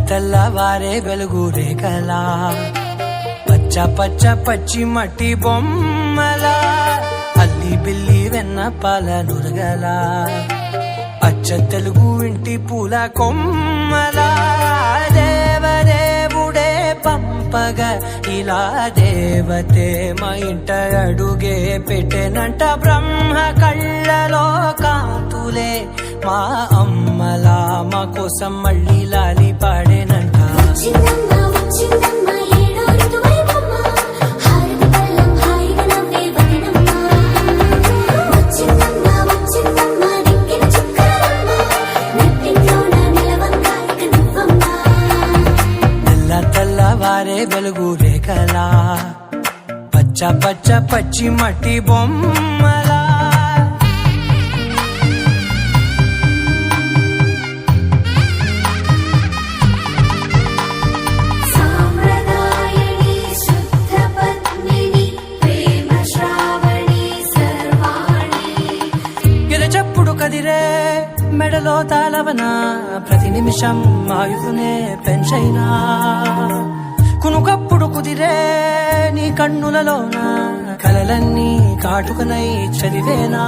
తెల్లవారే వెలుగు రేఖలా పచ్చ పచ్చ పచ్చి మట్టి బొమ్మలా అల్లి బిల్లి వెన్న పాల నురగలా అచ్చ తెలుగు ఇంటి పూల కొమ్మలా దేవదేవుడే పంపగా ఇలా దేవతే మా ఇంట అడుగే పెట్టెనంట బ్రహ్మ కళ్ళలో కాంతులే మా అమ్మలా మా కోసం మళ్ళీ లాలి పాడేనంట. తెల్లవారే వెలుగు రేఖలా పచ్చ పచ్చ పచ్చి మట్టి బొమ్మలా చెప్పుడు కదిరే మెడలో తాళవన ప్రతి నిమిషం ఆయుధునే పెంచైనా కునుకప్పుడు కుదిరే నీ కన్నులలోన కలలన్నీ కాటుకనై చదివేనా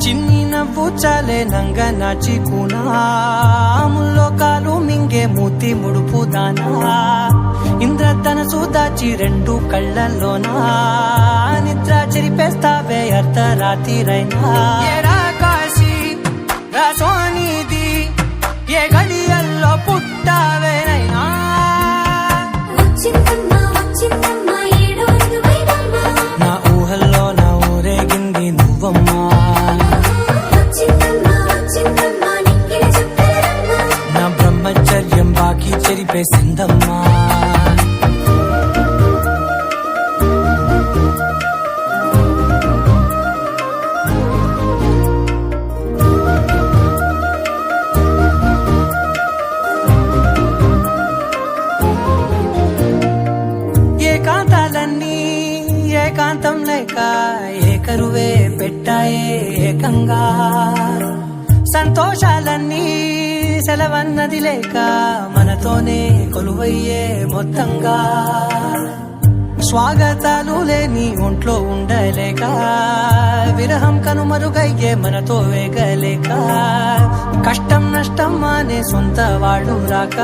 చిన్ని నవ్వు చాలే నంగ నాచి కూనాముల్లో కాలు మింగే మూతి ముడుపు దానా ఇంద్రధనసు దాచి రెండు కళ్ళల్లోనా నిద్ర చెరిపేస్తావే అర్ధరాత్రిరైనా కాశీ రాసోనిది ఏ గడియల్లో పుట్టావేనైనా నా ఊహల్లో నా ఊరేగింది నువ్వమ్మా నా బ్రహ్మచర్యం బాకీ చెరిపేసిందమ్మా. ఏకాంతాలన్నీ ఏకాంతం లేక ఏకరువే పెట్టాయే ఏకంగా సంతోషాలన్నీ సెలవన్నది లేక మనతోనే కొలువయ్యే మొత్తంగా స్వాగతాలు లేని ఒంట్లో ఉండలేక విరహం కనుమరుగయ్యే మనతో వేగలేక కష్టం నష్టం అనే సొంత వాడు రాక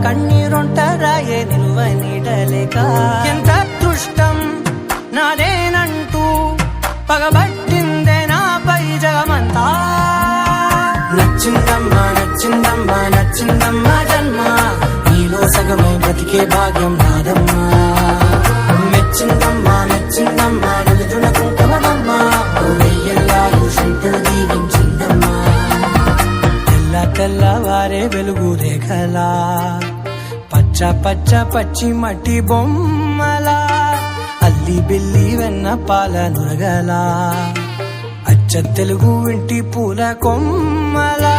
కన్నీరొంటరాయే నిలువ నీడలేక ఎంత అదృష్టం నాదేనంటూ పగబట్టిందే నాపై జగమంతా నచ్చిందమ్మా నచ్చిందమ్మా నచ్చిందమ్మా జన్మ నీలో సగమై బ్రతికే భాగ్యం నాదమ్మా మెచ్చిందమ్మా మెచ్చిందమ్మా నిలుదున కుంకమమ్మా వెయ్యల్లాలు శంకరు దీవించిందమ్మా. తెల్లవారే వెలుగు రేఖలా పచ్చ పచ్చ పచ్చి మట్టి బొమ్మలా అల్లి బిల్లి వెన్న పాల నురగలా అచ్చ తెలుగు ఇంటి పూల కొమ్మలా